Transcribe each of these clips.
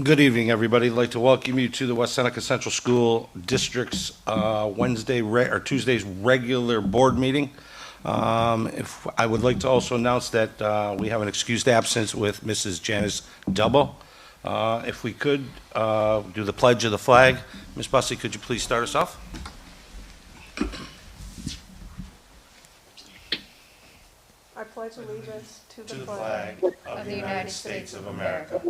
Good evening, everybody. I'd like to welcome you to the West Seneca Central School District's Tuesday's regular board meeting. If I would like to also announce that we have an excused absence with Mrs. Janice Delbo. If we could do the pledge of the flag. Ms. Bussey, could you please start us off? I pledge allegiance to To the the flag flag of the United States of America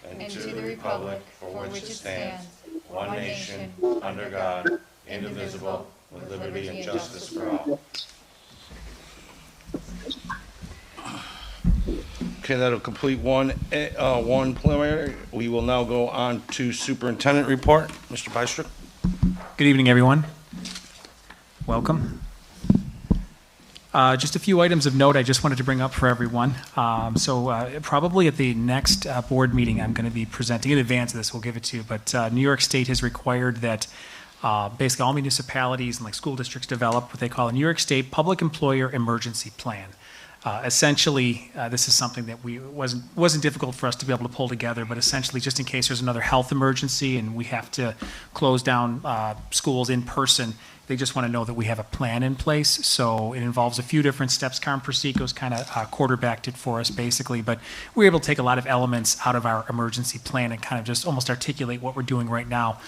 and to the republic for which it stands, one nation, under God, indivisible, with liberty and justice for all. Okay, that'll complete one preliminary. We will now go on to superintendent report. Mr. Bystrup. Good evening, everyone. Welcome. Just a few items of note I just wanted to bring up for everyone. Probably at the next board meeting, I'm going to be presenting in advance of this. We'll give it to you. But New York State has required that basically all municipalities and like school districts develop what they call a New York State Public Employer Emergency Plan. Essentially, this is something that wasn't difficult for us to be able to pull together, but essentially just in case there's another health emergency and we have to close down schools in person, they just want to know that we have a plan in place. So it involves a few different steps. Carm Persico's kind of quarterbacked it for us basically, but we're able to take a lot of elements out of our emergency plan and kind of just almost articulate what we're doing right now.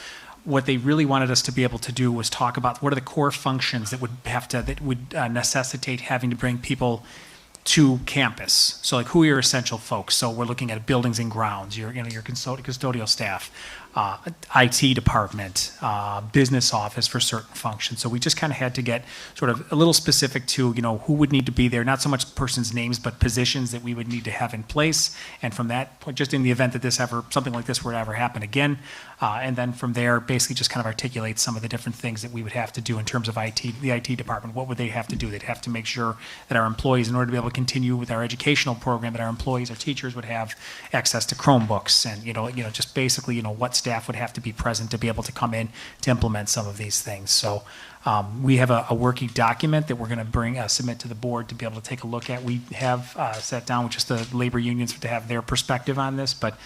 What they really wanted us to be able to do was talk about what are the core functions that would necessitate having to bring people to campus. So like who are your essential folks? So we're looking at buildings and grounds, your custodial staff, IT department, business office for certain functions. So we just kind of had to get sort of a little specific to, who would need to be there, not so much person's names, but positions that we would need to have in place. And from that point, just in the event that something like this were to ever happen again, and then from there, basically just kind of articulate some of the different things that we would have to do in terms of IT, the IT department. What would they have to do? They'd have to make sure that our employees, in order to be able to continue with our educational program, that our employees, our teachers would have access to Chromebooks and, just basically, what staff would have to be present to be able to come in to implement some of these things. So we have a working document that we're going to submit to the board to be able to take a look at. We have sat down with just the labor unions to have their perspective on this, but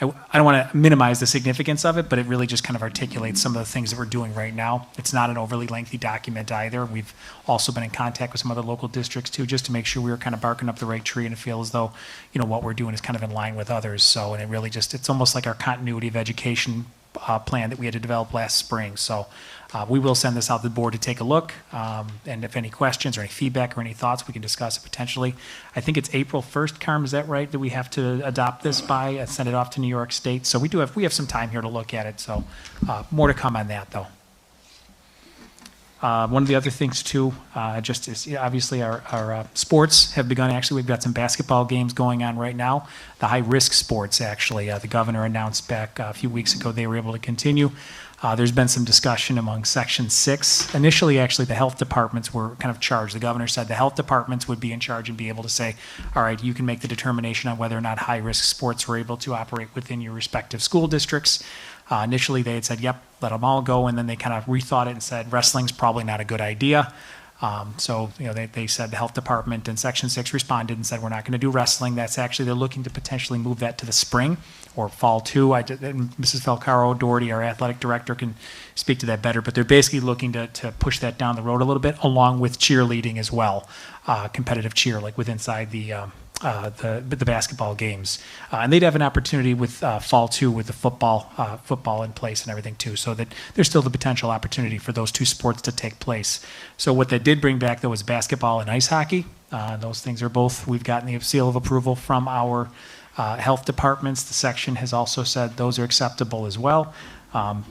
I don't want to minimize the significance of it, but it really just kind of articulates some of the things that we're doing right now. It's not an overly lengthy document either. We've also been in contact with some other local districts too, just to make sure we were kind of barking up the right tree and feel as though, what we're doing is kind of in line with others. So, and it really it's almost like our continuity of education plan that we had to develop last spring. So we will send this out to the board to take a look. And if any questions or any feedback or any thoughts, we can discuss it potentially. I think it's April 1st, Carm, is that right, that we have to adopt this by and send it off to New York State? So we have some time here to look at it. So more to come on that, though. One of the other things, too, just is obviously our sports have begun. Actually, we've got some basketball games going on right now. The high-risk sports, actually. The governor announced back a few weeks ago they were able to continue. There's been some discussion among Section 6. Initially, actually, the health departments were kind of charged. The governor said the health departments would be in charge and be able to say, all right, you can make the determination on whether or not high-risk sports were able to operate within your respective school districts. Initially, they had said, yep, let them all go, and then they kind of rethought it and said wrestling's probably not a good idea. They said the health department and Section 6 responded and said we're not going to do wrestling. That's actually, they're looking to potentially move that to the spring or fall too. Mrs. Falcaro Doherty, our athletic director, can speak to that better, but they're basically looking to push that down the road a little bit, along with cheerleading as well, competitive cheer, like with inside the basketball games, and they'd have an opportunity with fall too, with the football in place and everything too. So that there's still the potential opportunity for those two sports to take place. So what that did bring back though was basketball and ice hockey. Those things are both. We've gotten the seal of approval from our health departments. The section has also said those are acceptable as well.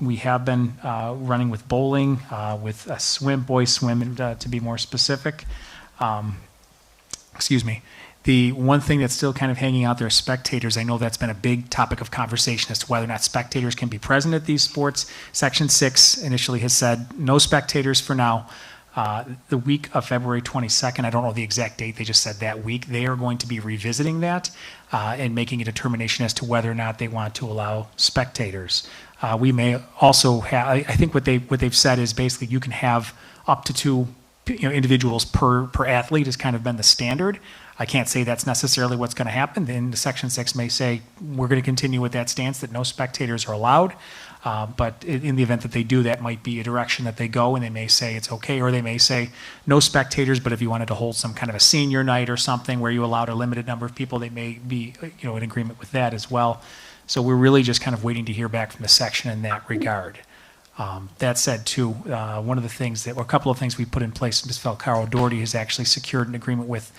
We have been running with bowling, with boys swim, to be more specific. Excuse me. The one thing that's still kind of hanging out there is spectators. I know that's been a big topic of conversation as to whether or not spectators can be present at these sports. Section 6 initially has said no spectators for now. The week of February 22nd, I don't know the exact date, they just said that week, they are going to be revisiting that and making a determination as to whether or not they want to allow spectators. We may also have, I think what they've said is basically you can have up to two individuals per athlete has kind of been the standard. I can't say that's necessarily what's going to happen. Then the Section 6 may say, we're going to continue with that stance that no spectators are allowed. But in the event that they do, that might be a direction that they go, and they may say it's okay, or they may say no spectators, but if you wanted to hold some kind of a senior night or something where you allowed a limited number of people, they may be, in agreement with that as well. So we're really just kind of waiting to hear back from the section in that regard. That said, too, one of the things or a couple of things we put in place, Ms. Falcaro Doherty has actually secured an agreement with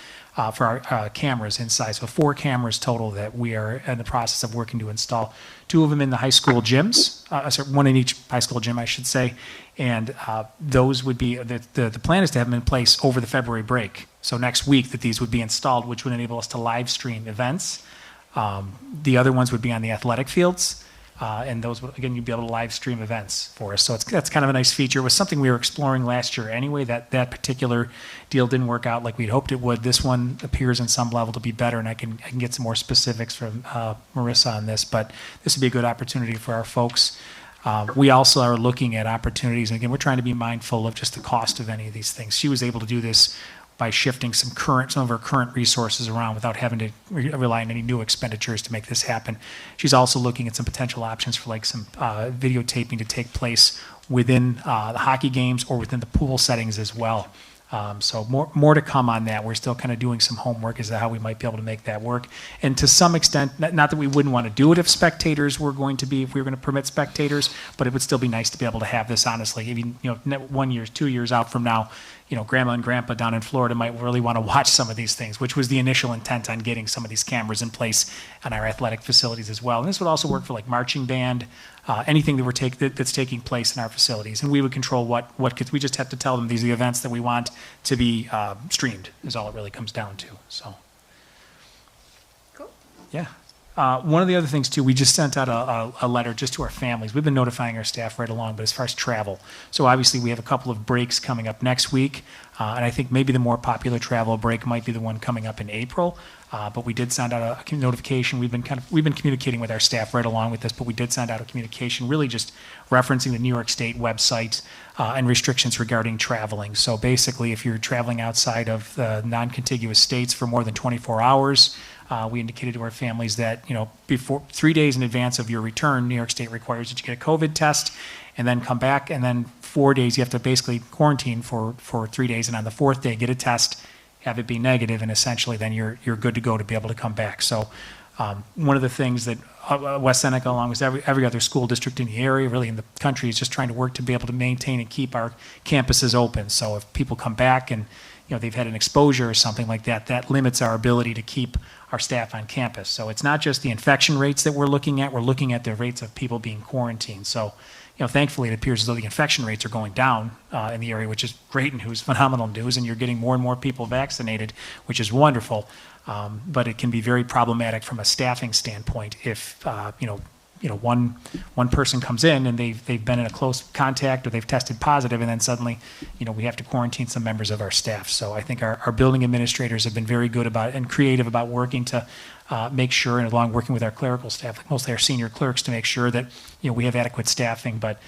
for our cameras inside. So 4 cameras total that we are in the process of working to install. 2 of them in the high school gyms, sorry, 1 in each high school gym, I should say. And those would be, the plan is to have them in place over the February break. So next week that these would be installed, which would enable us to live stream events. The other ones would be on the athletic fields. And those, again, you'd be able to live stream events for us. So that's kind of a nice feature. It was something we were exploring last year anyway. That particular deal didn't work out like we'd hoped it would. This one appears in some level to be better, and I can get some more specifics from Marissa on this. But this would be a good opportunity for our folks. We also are looking at opportunities, and again, we're trying to be mindful of just the cost of any of these things. She was able to do this by shifting some of our current resources around without having to rely on any new expenditures to make this happen. She's also looking at some potential options for like some videotaping to take place within the hockey games or within the pool settings as well. So more to come on that. We're still kind of doing some homework as to how we might be able to make that work. And to some extent, not that we wouldn't want to do it if spectators were going to be, if we were going to permit spectators, but it would still be nice to be able to have this, honestly. Even, 1 year, 2 years out from now, grandma and grandpa down in Florida might really want to watch some of these things, which was the initial intent on getting some of these cameras in place on our athletic facilities as well. And this would also work for like marching band, anything that's taking place in our facilities. And we would control we just have to tell them these are the events that we want to be streamed is all it really comes down to. So, Cool. Yeah. One of the other things, too, we just sent out a letter just to our families. We've been notifying our staff right along, but as far as travel. So obviously we have a couple of breaks coming up next week, and I think maybe the more popular travel break might be the one coming up in April. But we did send out a notification. We've been communicating with our staff right along with this, but we did send out a communication really just referencing the New York State website and restrictions regarding traveling. So basically, if you're traveling outside of the non-contiguous states for more than 24 hours, we indicated to our families that, before 3 days in advance of your return, New York State requires that you get a COVID test and then come back, and then 4 days you have to basically quarantine for 3 days, and on the 4th day get a test, have it be negative, and essentially then you're good to go to be able to come back. So one of the things that West Seneca, along with every other school district in the area, really in the country, is just trying to work to be able to maintain and keep our campuses open. So if people come back and they've had an exposure or something like that, that limits our ability to keep our staff on campus. So it's not just the infection rates that we're looking at the rates of people being quarantined. So, thankfully it appears as though the infection rates are going down in the area, which is great news, phenomenal news, and you're getting more and more people vaccinated, which is wonderful. But it can be very problematic from a staffing standpoint if, one person comes in and they've been in a close contact or they've tested positive, and then suddenly, we have to quarantine some members of our staff. So I think our building administrators have been very good about and creative about working to make sure, and along working with our clerical staff, like mostly our senior clerks, to make sure that we have adequate staffing. But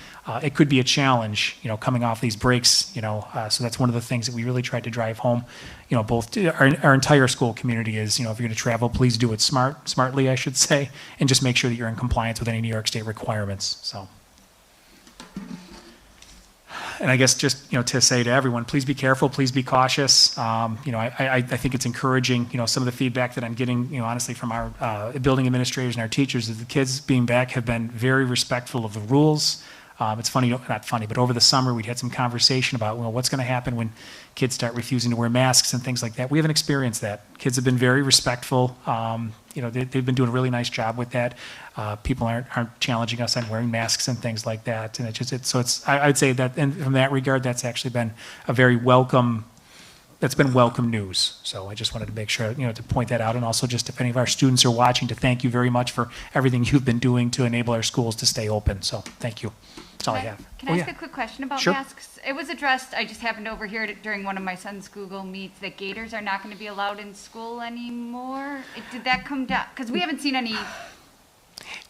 it could be a challenge, coming off these breaks. So that's one of the things that we really tried to drive home. Both our entire school community is, if you're going to travel, please do it smartly, I should say, and just make sure that you're in compliance with any New York State requirements. So. And I guess just, to say to everyone, please be careful, please be cautious. I think it's encouraging, some of the feedback that I'm getting, honestly, from our building administrators and our teachers, is the kids being back have been very respectful of the rules. It's funny, not funny, but over the summer we'd had some conversation about, what's going to happen when kids start refusing to wear masks and things like that. We haven't experienced that. Kids have been very respectful. They've been doing a really nice job with that. People aren't challenging us on wearing masks and things like that. And I'd say that, and from that regard, that's actually been a very welcome news. So I just wanted to make sure, to point that out, and also just if any of our students are watching, to thank you very much for everything you've been doing to enable our schools to stay open. So thank you. That's all I have. Can I ask a quick question about Sure. masks? It was addressed, I just happened to overhear it during one of my son's Google Meets, that gators are not going to be allowed in school anymore. Did that come down? Because we haven't seen any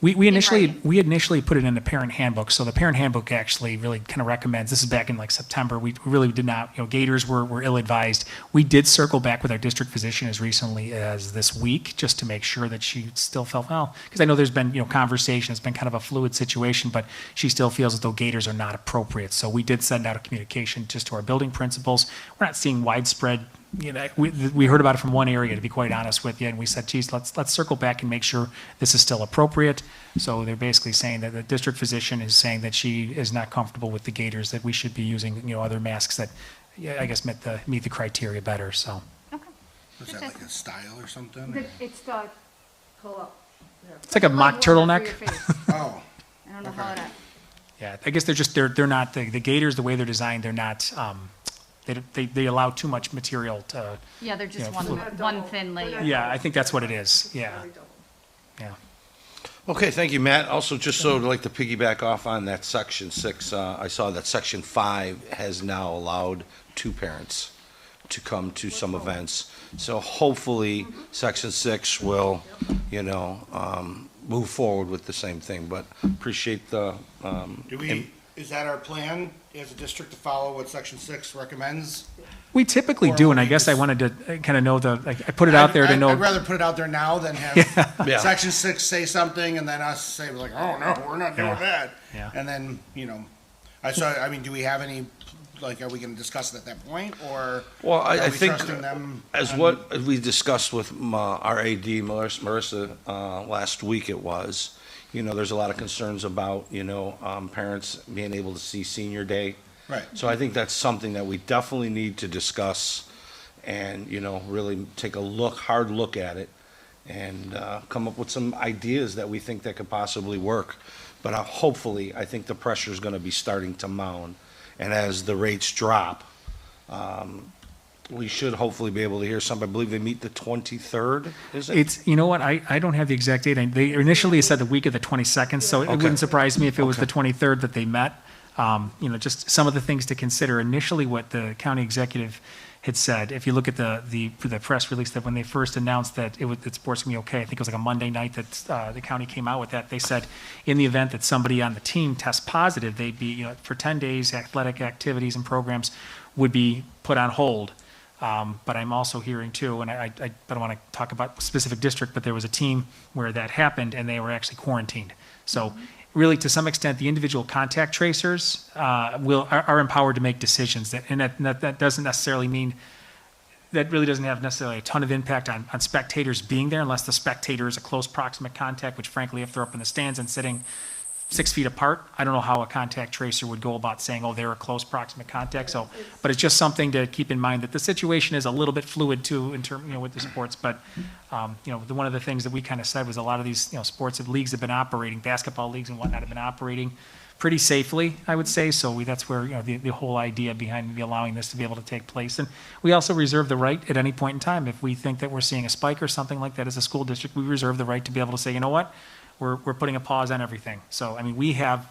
We initially, writing. we initially put it in the parent handbook, so the parent handbook actually really kind of recommends, this is back in like September, we really did not, gators were ill-advised. We did circle back with our district physician as recently as this week, just to make sure that she still felt, well, because I know there's been, conversation, it's been kind of a fluid situation, but she still feels as though gators are not appropriate. So we did send out a communication just to our building principals. We're not seeing widespread, we heard about it from one area, to be quite honest with you, and we said, geez, let's circle back and make sure this is still appropriate. So they're basically saying that the district physician is saying that she is not comfortable with the gators, that we should be using, other masks that, I guess, meet the criteria better, so. Okay. Was that like a style or something? It's the, pull up. It's like a mock turtleneck. Oh, I don't know how it, Yeah, I guess they're not, the gators, the way they're designed, they're not, they allow too much material to, yeah, they're just Yeah, one thin layer. yeah, I think that's what it is, yeah, yeah. Okay, thank you, Matt. Also, just so I'd like to piggyback off on that section 6, I saw that section 5 has now allowed 2 parents to come to some events. So hopefully, section 6 will, move forward with the same thing, but appreciate the, is that our plan as a district to follow what section 6 recommends? We typically Or do, and I we guess I just- wanted to kind of know I put it out there to I'd know. rather put it out there now than have Yeah. section 6 say something and then us say like, oh no, we're not doing Yeah. that. Yeah. And then, do we have any, like, are we gonna discuss it at that point, or? well, are I we think, trusting them as on- what we discussed with our AD, Marissa, last week it was, there's a lot of concerns about, parents being able to see senior day. Right. So I think that's something that we definitely need to discuss and, really take a hard look at it and come up with some ideas that we think that could possibly work. But hopefully, I think the pressure is going to be starting to mount. And as the rates drop, we should hopefully be able to hear some. I believe they meet the 23rd, is it? It's, you know what, I don't have the exact date. They initially said the week of the 22nd, so it Okay. wouldn't surprise me if it was the Okay. 23rd that they met. Just some of the things to consider. Initially, what the county executive had said, if you look at the press release, that when they first announced that that sports can be okay, I think it was like a Monday night that the county came out with that, they said in the event that somebody on the team tests positive, they'd be, for 10 days, athletic activities and programs would be put on hold. But I'm also hearing too, and I don't want to talk about specific district, but there was a team where that happened and they were actually quarantined. So really, to some extent, the individual contact tracers are empowered to make decisions. That doesn't necessarily mean, that really doesn't have necessarily a ton of impact on spectators being there, unless the spectator is a close proximate contact, which frankly, if they're up in the stands and sitting 6 feet apart, I don't know how a contact tracer would go about saying, oh, they're a close proximate contact. So, but it's just something to keep in mind, that the situation is a little bit fluid too, in term, with the sports. But, one of the things that we kind of said was a lot of these, sports leagues have been operating, basketball leagues and whatnot have been operating pretty safely, I would say. So that's where, the whole idea behind allowing this to be able to take place. And we also reserve the right at any point in time, if we think that we're seeing a spike or something like that as a school district, we reserve the right to be able to say, you know what? We're putting a pause on everything. So, we have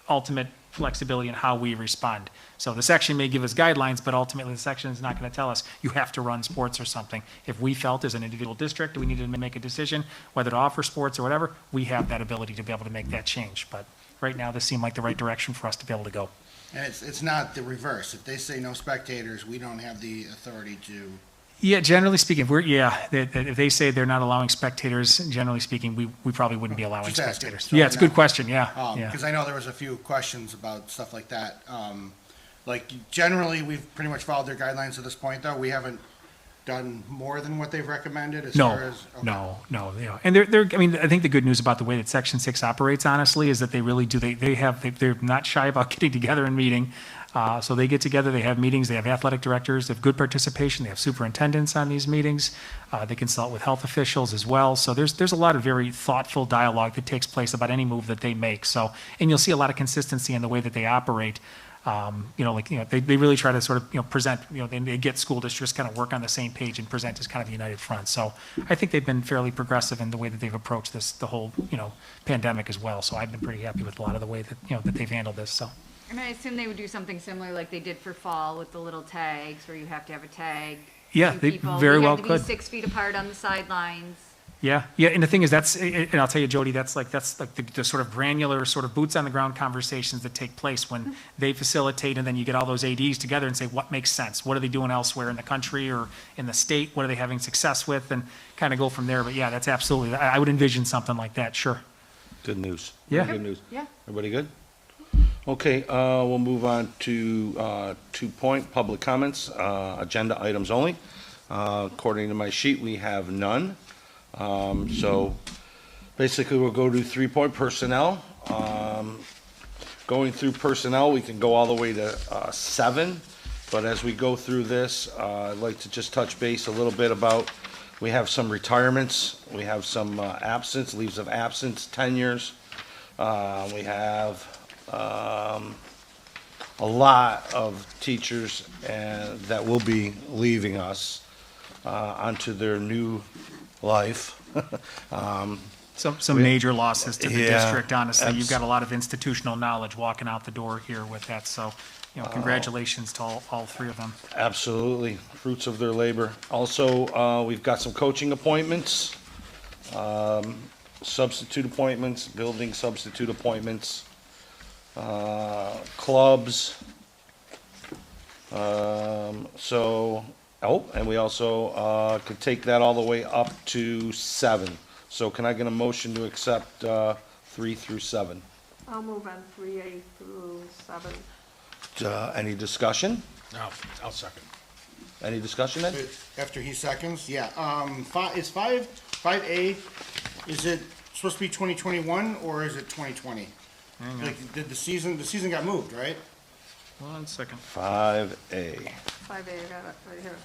ultimate flexibility in how we respond. So the section may give us guidelines, but ultimately the section is not going to tell us you have to run sports or something. If we felt as an individual district we needed to make a decision whether to offer sports or whatever, we have that ability to be able to make that change. But right now, this seemed like the right direction for us to be able to go. And it's not the reverse. If they say no spectators, we don't have the authority to. Yeah, generally speaking, if they say they're not allowing spectators, generally speaking, we probably wouldn't be allowing Just asking. spectators. So Yeah, it's a now- good question, yeah. Yeah. Because I know there was a few questions about stuff like that. Like, generally, we've pretty much followed their guidelines to this point, though. We haven't done more than what they've recommended as far as. Okay. No, yeah. And I think the good news about the way that Section 6 operates, honestly, is that they really do, they're not shy about getting together and meeting. So they get together, they have meetings, they have athletic directors, they have good participation, they have superintendents on these meetings. They consult with health officials as well. So there's a lot of very thoughtful dialogue that takes place about any move that they make. So, and you'll see a lot of consistency in the way that they operate. They really try to sort of, present, they get school districts kind of work on the same page and present as kind of a united front. So I think they've been fairly progressive in the way that they've approached the whole, pandemic as well. So I've been pretty happy with a lot of the way that, that they've handled this, so. And I assume they would do something similar like they did for fall with the little tags where you have to have a tag. Yeah, Two they people. very You well have to could. be 6 feet apart on the sidelines. Yeah, yeah, and the thing is, and I'll tell you, Jody, that's like the sort of granular, sort of boots on the ground conversations that take place when they facilitate, and then you get all those ADs together and say, what makes sense? What are they doing elsewhere in the country or in the state? What are they having success with? And kind of go from there. But yeah, that's absolutely, I would envision something like that, sure. Good news. Yeah. Good news. Yeah. Everybody good? Okay, we'll move on to 2 public comments, agenda items only. According to my sheet, we have none. So basically, we'll go to 3 personnel. Going through personnel, we can go all the way to 7, but as we go through this, I'd like to just touch base a little bit about, we have some retirements, we have some absence, leaves of absence, tenures. We have a lot of teachers that will be leaving us onto their new life. Some major losses to the Yeah, district, honestly. You've got a lot of institutional knowledge walking out the door here with that, so, congratulations to all 3 of them. Absolutely, fruits of their labor. Also, we've got some coaching appointments, substitute appointments, building substitute appointments, clubs. And we also could take that all the way up to 7. So can I get a motion to accept 3 through 7? I'll move on 3A through 7. Any discussion? No, I'll second. Any discussion then? After he seconds, yeah. Is 5A, is it supposed to be 2021 or is it 2020? Like, did the season got moved, right? 1 second. 5A. 5A, I got it right here.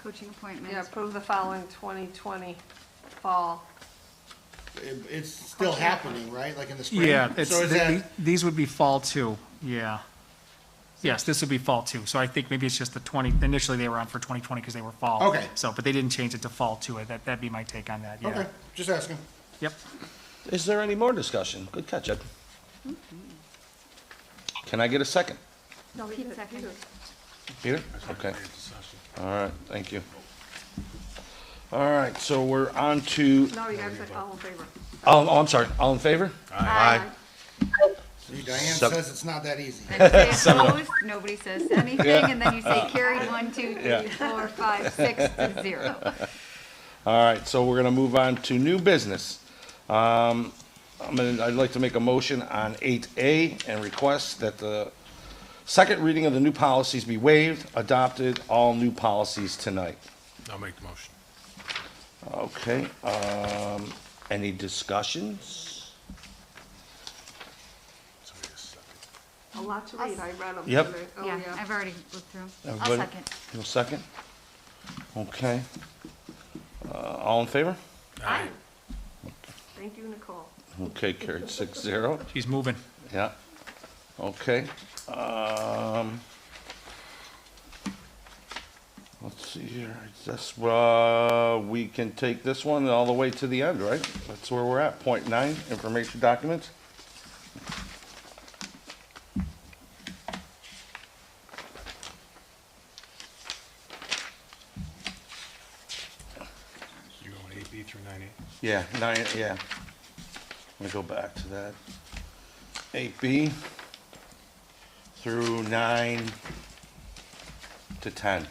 Coaching appointments. Yeah, approve the following 2020 fall. It's still happening, right? Like in the spring? Yeah, So is that, these would be fall 2, yeah. Yes, this would be fall 2, so I think maybe it's just the 20, initially they were on for 2020 because they were fall. Okay. So, but they didn't change it to fall 2, that'd be my take on that, yeah. okay, just asking. Yep. Is there any more discussion? Good catch, Ed. Can I get a second? No, we Keep did, second. you did. Peter? Okay. All right, thank you. All right, so we're on to, No, you gotta say all in favor. oh, I'm sorry, all in favor? Aye. See, Diane Sep- says it's not that easy. And say opposed, nobody says anything, Yeah. and then you say carried 1, 2, 3, Yeah. 4, 5, 6 to 0. All right, so we're gonna move on to new business. I'd like to make a motion on 8A and request that the second reading of the new policies be waived, adopted, all new policies tonight. I'll make the motion. Okay, any discussions? Somebody just second. A lot to read, I read them. Yep. today. Oh, Yeah, I've already looked through 'em. I'll Everybody? second. No second? Okay. All in favor? Aye. Thank you, Nicole. Okay, carried 6-0. She's moving. Yeah. Okay. Let's see here. This, we can take this one all the way to the end, right? That's where we're at. Point 9, information documents. You going 8B through 9A? Yeah, 9, yeah. Let me go back to that. 8B through 9 to 10.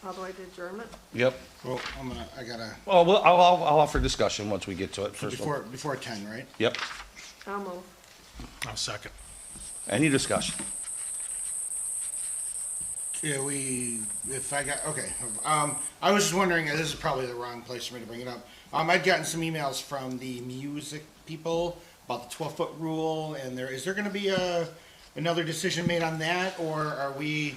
All the way to adjournment? Yep. Well, I gotta, Well, I'll offer discussion once we get to it first. before 10, right? Yep. I'll move. I'll second. Any discussion? Yeah, okay. I was just wondering, this is probably the wrong place for me to bring it up. I'd gotten some emails from the music people about the 12-foot rule, and is there gonna be another decision made on that, or are we,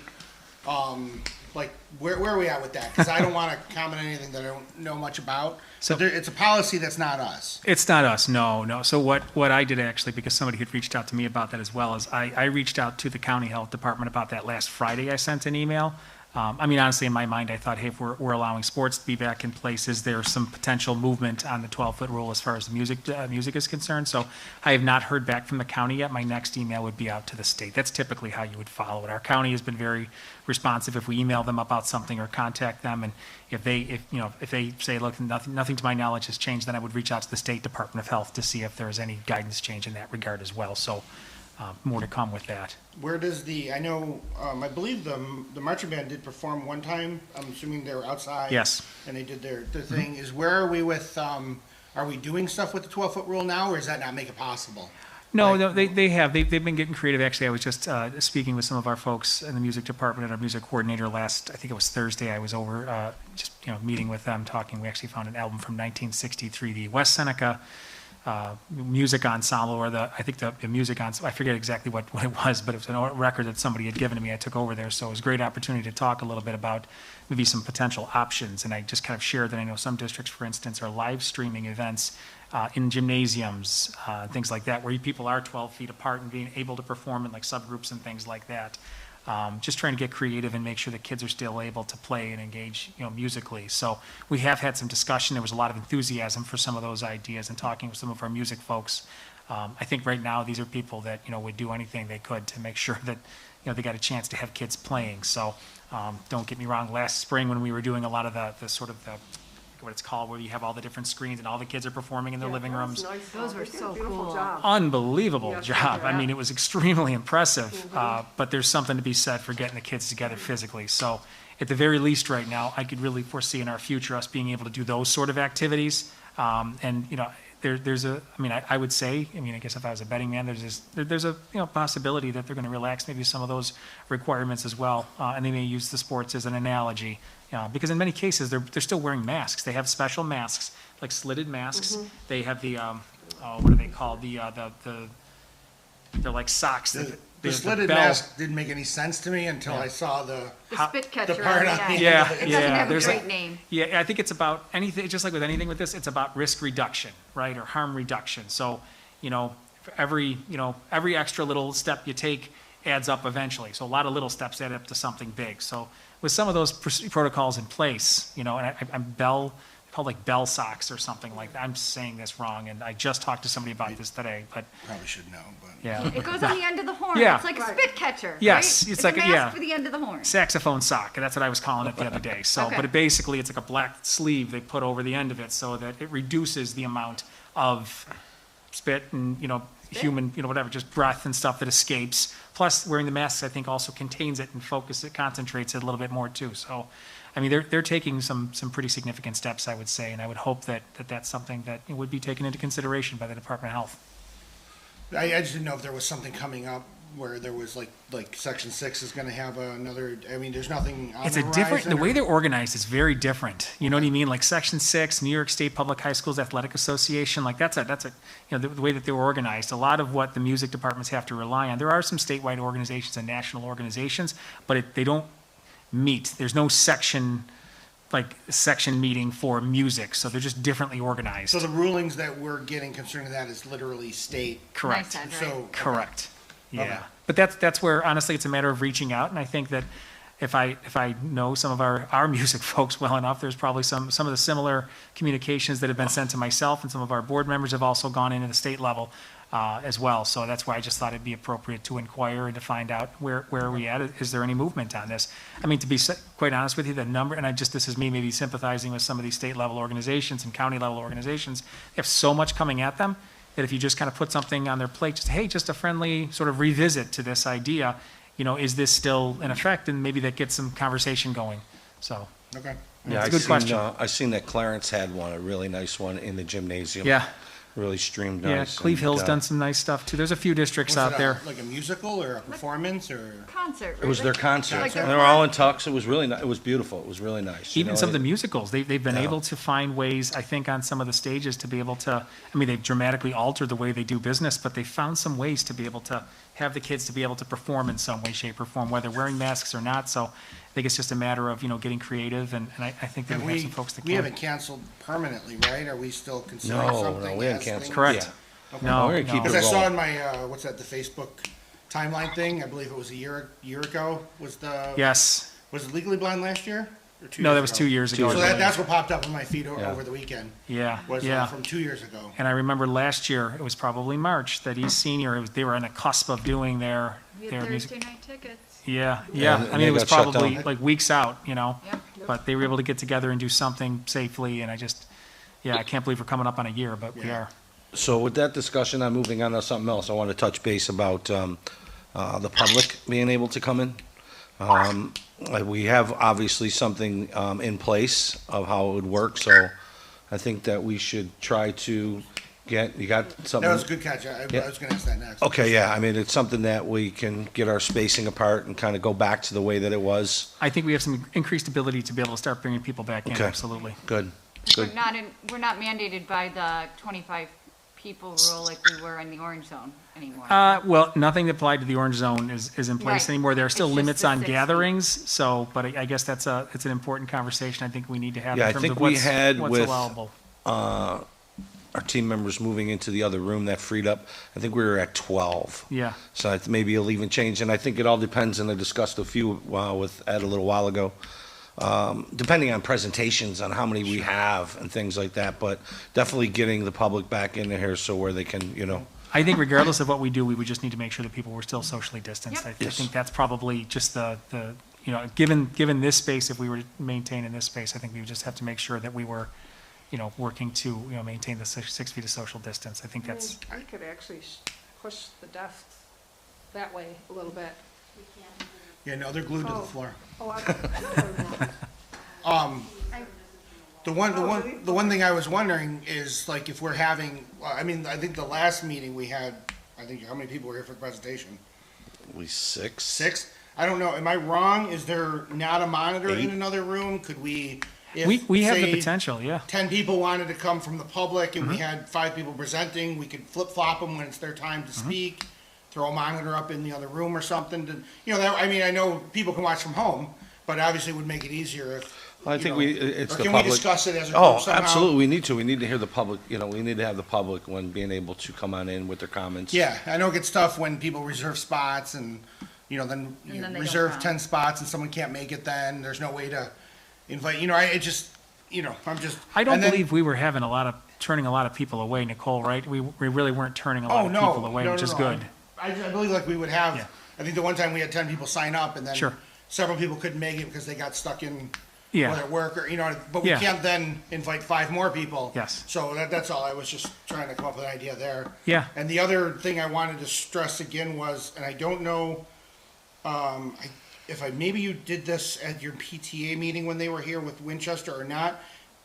where are we at with that? Because I don't wanna comment on anything that I don't know much about. So- So it's a policy that's not us. It's not us, no. So what I did actually, because somebody had reached out to me about that as well, is I reached out to the county health department about that last Friday. I sent an email I mean, honestly, in my mind, I thought, hey, if we're allowing sports to be back in place, is there some potential movement on the 12-foot rule as far as the music is concerned? So I have not heard back from the county yet. My next email would be out to the state. That's typically how you would follow it. Our county has been very responsive if we email them about something or contact them, and if they say, look, nothing to my knowledge has changed, then I would reach out to the State Department of Health to see if there is any guidance change in that regard as well. So more to come with that. Where does I know, I believe the marching band did perform one time. I'm assuming they were outside. Yes. And they did their thing. Where are we with, are we doing stuff with the 12-foot rule now, or does that not make it possible? No, Like- no, they have. They've been getting creative. Actually, I was just speaking with some of our folks in the music department and our music coordinator I think it was Thursday. I was over just meeting with them, talking. We actually found an album from 1963, the West Seneca music ensemble, or I think the music ensemble. I forget exactly what it was, but it was a record that somebody had given to me. I took over there, so it was a great opportunity to talk a little bit about maybe some potential options. And I just kind of shared that I know some districts, for instance, are live streaming events in gymnasiums, things like that, where people are 12 feet apart and being able to perform in like subgroups and things like that. Just trying to get creative and make sure that kids are still able to play and engage, musically. So we have had some discussion. There was a lot of enthusiasm for some of those ideas, and talking with some of our music folks. I think right now these are people that, would do anything they could to make sure that, they got a chance to have kids playing. So don't get me wrong, last spring when we were doing a lot of the sort of what it's called, where you have all the different screens and all the kids are performing in their living rooms. Those were so cool. Unbelievable Yes, job. I yeah. mean, it was extremely impressive, but there's something to be said for getting the kids together physically. So at the very least right now, I could really foresee in our future us being able to do those sort of activities. And, I would say, I guess if I was a betting man, there's a possibility that they're going to relax maybe some of those requirements as well. And they may use the sports as an analogy. Because in many cases, they're still wearing masks. They have special masks, like slitted masks. They have the, what are they called? They're like socks. The slitted bell. mask didn't make any sense to me until I saw the Spit catcher. part on the Yeah, It yeah. doesn't have a There's great name. Yeah, I think it's about anything, just like with anything with this, it's about risk reduction, right, or harm reduction. So, every extra little step you take adds up eventually. So a lot of little steps add up to something big. So with some of those protocols in place, and I'm called like bell socks or something like that. I'm saying this wrong, and I just talked to somebody about this today, but probably should know, but yeah. It goes on the end of the horn. Yeah. It's like a Right. spit catcher. Yes, right? it's like a a- mask yeah. for the end of the horn. Saxophone sock, that's what I was calling it the other day. So, Okay. but it basically, it's like a black sleeve they put over the end of it so that it reduces the amount of spit and, human, whatever, just breath and stuff that escapes. Plus, wearing the masks, I think, also contains it and concentrates it a little bit more too. So, they're taking some pretty significant steps, I would say, and I would hope that that's something that would be taken into consideration by the Department of Health. I just didn't know if there was something coming up where there was like Section 6 is going to have another. There's nothing on It's the a different, horizon, the or- way they're organized is very different. You know what I mean? Like Section 6, New York State Public High Schools Athletic Association, like that's the way that they were organized. A lot of what the music departments have to rely on. There are some statewide organizations and national organizations, but they don't meet. There's no section meeting for music, so they're just differently organized. So the rulings that we're getting concerning that is literally state. Correct. Nice, Ed, right? So Correct. Yeah. Okay. But that's where, honestly, it's a matter of reaching out, and I think that if I know some of our music folks well enough, there's probably some of the similar communications that have been sent to myself, and some of our board members have also gone into the state level as well. So that's why I just thought it'd be appropriate to inquire and to find out where are we at? Is there any movement on this? To be quite honest with you, the number, and this is me maybe sympathizing with some of these state level organizations and county level organizations, they have so much coming at them that if you just kind of put something on their plate, just a friendly sort of revisit to this idea, is this still in effect? And maybe that gets some conversation going. So, Okay. it's a good question. I seen that Clarence had one, a really nice one in the gymnasium. Yeah, Really streamed yeah, nice. Cleve and, Hill's done some nice stuff too. There's a few districts Was out it there. like a musical or a performance or? Concert. It was their concert. Like And a- they were all in tux. It was really it was beautiful. It was really nice. Even some of the musicals, they've been Yeah. able to find ways, I think, on some of the stages to be able to, they've dramatically altered the way they do business, but they found some ways to be able to have the kids to be able to perform in some way, shape, or form, whether wearing masks or not. So I think it's just a matter of, getting creative, and I think that And we have some folks that we can. haven't canceled permanently, right? Are we still considering No, something? we haven't as canceled. things- Correct. Yeah. Okay. No, We're gonna keep no. Because I saw rolling. in my what's that, the Facebook timeline thing? I believe it was a year ago. Was the Yes, Was it Legally Blonde last year? Or 2 No, years that was ago? 2 years ago. So I believe. that's what popped up on my feed Yeah. over the weekend. Yeah, Was yeah. from 2 years ago. And I remember last year, it was probably March, that East Senior, they were on the cusp of doing their We had music. Thursday night tickets. Yeah, yeah. And I mean, they it was got shut probably down. like weeks out, you know? Yep. But they were able to get together and do something safely, and I just, yeah, I can't believe we're coming up on a year, but we Yeah. are. So with that discussion, I'm moving on to something else. I want to touch base about the public being able to come in. We have obviously something in place of how it would work, so I think that we should try to you got something? That was a good catch. I Yeah. was gonna ask that next. Okay, yeah, I mean, it's something that we can get our spacing apart and kind of go back to the way that it was. I think we have some increased ability to be able to start bringing people back in, Okay. absolutely. Good, We're good. we're not mandated by the 25 people rule like we were in the orange zone anymore. Well, nothing that applied to the orange zone is in place Right. anymore. There are still It's just limits the on 6 feet. gatherings, so, but I guess it's an important conversation I think we need to have Yeah, I in terms think of we what's had what's with- allowable. Our team members moving into the other room that freed up, I think we were at 12. Yeah, So maybe it'll even change, and I think it all depends, and I discussed a few with Ed a little while ago, depending on presentations, on how many we have and things like that, but definitely getting the public back in here so where they can, I think regardless of what we do, we would just need to make sure that people were still socially distanced. Yep. I Yes. think that's probably just given this space, if we were to maintain in this space, I think we would just have to make sure that we were, working to, maintain the 6 feet of social distance. I think that's, I could actually push the desks that way a little bit. Yeah, no, they're glued to the Oh. floor. Oh, I- The one thing I was wondering is like if we're having, I mean, I think the last meeting we had, I think, how many people were here for the presentation? we 6? 6? I don't know. Am I wrong? Is there not a monitor 8? in another room? Could we, if, we have the say, potential, yeah. 10 people wanted to come from the public and we Mm-hmm. had 5 people presenting, we could flip-flop them when it's their time Mm-hmm. to speak, throw a monitor up in the other room or something to, that, I mean, I know people can watch from home, but obviously it would make it easier if, I think it's or the can we public. discuss it as a Oh, group somehow? absolutely, we need to. We need to hear the public, we need to have the public when being able to come on in with their comments. Yeah, I know it gets tough when people reserve spots and, then And then they don't reserve come. 10 spots and someone can't make it then, there's no way to invite, I'm just. I don't and then- believe we were turning a lot of people away, Nicole, right? We really weren't turning a lot Oh, of no, people away, no, which no, is no. good. I believe like we would have, Yeah. I think the one time we had 10 people sign up and then Sure. several people couldn't make it because they got stuck in, Yeah. whether at work or, but we Yeah. can't then invite 5 more people. Yes. So that's all, I was just trying to come up with an idea there. Yeah. And the other thing I wanted to stress again was, and I don't know, maybe you did this at your PTA meeting when they were here with Winchester or not.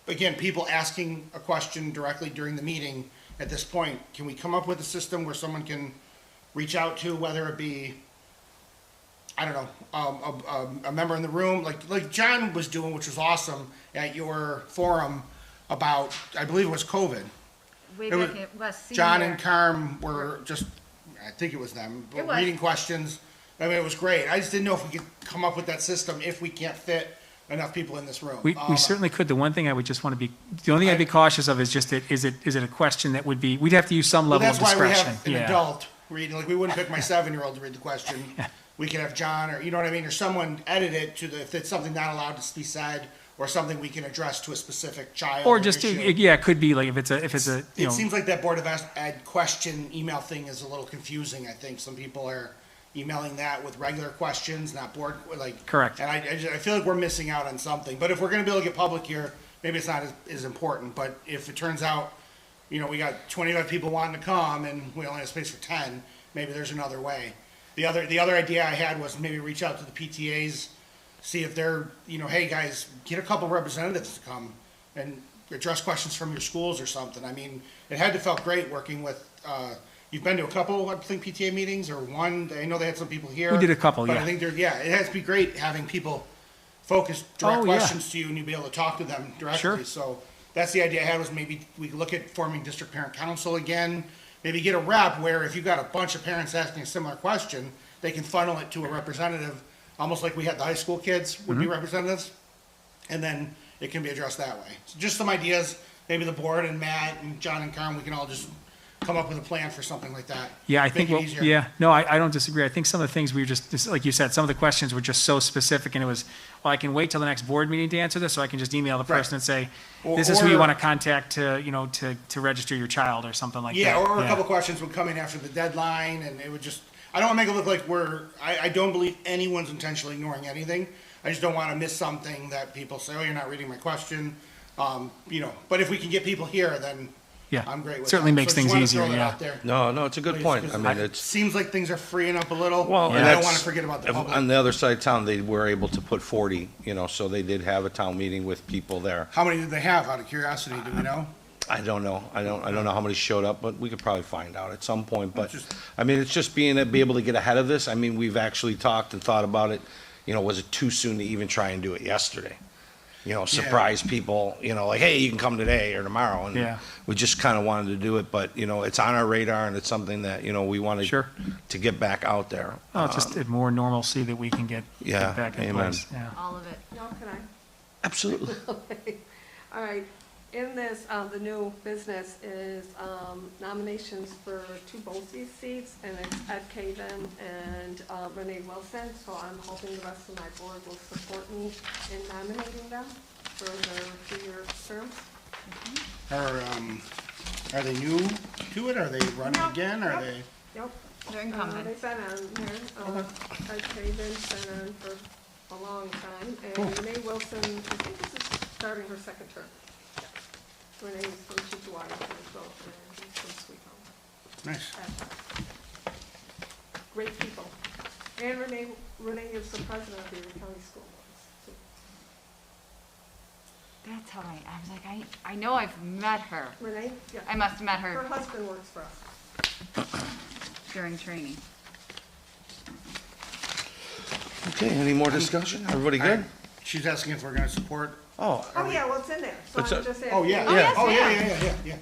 Again, people asking a question directly during the meeting at this point, can we come up with a system where someone can reach out to, whether it be, I don't know, a member in the room, like John was doing, which was awesome at your forum about, I believe it was COVID. Way It back was- in West John Senior. and Carm were just, I think it was them, It was. reading questions. I mean, it was great. I just didn't know if we could come up with that system if we can't fit enough people in this room. We certainly could. The one thing I would just want to the only thing I'd be cautious of is just that, is it a question that would be, we'd have to use some Well, level of that's why we discretion. have an Yeah. adult reading, like we wouldn't pick my 7-year-old to read the question. We could have John, or, you know what I mean, or someone edit it if it's something not allowed to be said, or something we can address to a specific child. Or just, issue. yeah, it could be like, if it's a, It seems like that Board of Ed question email thing is a little confusing, I think. Some people are emailing that with regular questions, not board, like. Correct. And I feel like we're missing out on something. But if we're gonna be able to get public here, maybe it's not as important. But if it turns out, we got 25 people wanting to come and we only have space for 10, maybe there's another way. The other idea I had was maybe reach out to the PTAs, see if they're, hey, guys, get a couple representatives to come and address questions from your schools or something. I mean, it had to felt great working with, you've been to a couple, I think, PTA meetings, or one, I know they had some people here. We did a couple, But yeah. I think it has to be great having people focus direct Oh, yeah. questions to you and you be able to talk to them directly. Sure. So that's the idea I had, was maybe we could look at forming district parent council again, maybe get a rep where if you've got a bunch of parents asking a similar question, they can funnel it to a representative, almost like we had the high school kids would Mm-hmm. be representatives, and then it can be addressed that way. So just some ideas, maybe the board and Matt and John and Carm, we can all just come up with a plan for something like that. Yeah, I Make think, it well, easier. yeah, no, I don't disagree. I think some of the things we were just, like you said, some of the questions were just so specific, and it was, well, I can wait till the next board meeting to answer this, so I can just email the Right. person and say, Or- this is who you or- want to contact to, you know, to register your child, or something like that. Yeah, or a couple questions would come in after the deadline, and it would just, I don't wanna make it look like I don't believe anyone's intentionally ignoring anything. I just don't wanna miss something that people say, oh, you're not reading my question. You know, but if we can get people here, then Yeah, I'm great with that. certainly makes So just things wanna easier, throw that yeah. out there. No, it's a good Please, point. 'cause I mean, it it's, seems like things are freeing up a little, well, and and I don't that's, wanna forget about the public. on the other side of town, they were able to put 40, you know, so they did have a town meeting with people there. How many did they have, out of curiosity, do we know? I don't know. I don't know how many showed up, but we could probably find out at some point. But, Just- I mean, it's just be able to get ahead of this. I mean, we've actually talked and thought about it. You know, was it too soon to even try and do it yesterday? You know, surprise people, you know, like, hey, you can come today or tomorrow. And Yeah. we just kind of wanted to do it, but, you know, it's on our radar and it's something that, you know, we wanted Sure. to get back out there. Oh, just a more normalcy that we can get Yeah, back in amen. place, yeah. All of it. Now, can I? Absolutely. All right, in this, the new business is nominations for two BOE seats, and it's Ed Caven and Renee Wilson, so I'm hoping the rest of my board will support me in nominating them for their 2-year terms. Are they new to it? Are they running No, again? Are no. they? Yep. They're incumbents. They've been on here, Ed Caven's been on for a long time, and Renee Wilson, I think this is starting her second term. Renee's from Chippewa, so, and he's from Sweet Home. Nice. Great people. And Renee is the president of the Erie County School Boards. That's how I was like, I know I've met her. Renee, yeah. I must have met Her her husband works for us. during training. Okay, any more discussion? Everybody good? She's asking if we're gonna support. Oh, Oh, yeah, well, it's in there, so It's I'm a- just Oh, asking. yeah. Yeah. Oh, yeah, yes, yeah.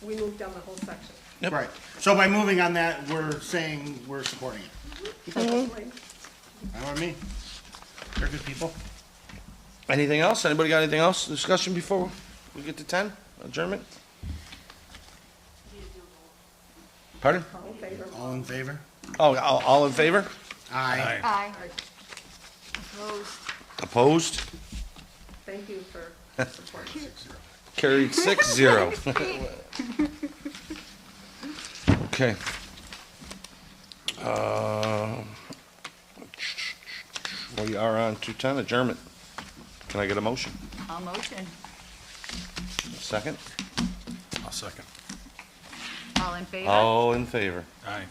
We moved down the whole section. Yep. Right. So by moving on that, we're saying we're supporting it. Probably. Fine with me. They're good people. anything else? Anybody got anything else? Discussion before we get to 10? Adjournment? Pardon? All in favor? All in favor? Oh, all in favor? Aye. Aye. Opposed. Opposed? Thank you for supporting. Carried 6-0. Okay. We are on 210, adjournment. Can I get a motion? All motion. Second? I'll second. All in favor? All in favor? Aye.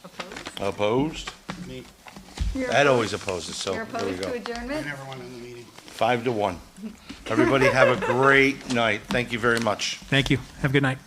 Opposed? Opposed? Me. Ed always opposes, so You're there we opposed to go. I adjournment? never went on the meeting. 5-1. Everybody have a great night. Thank you very much. Thank you, have a good night.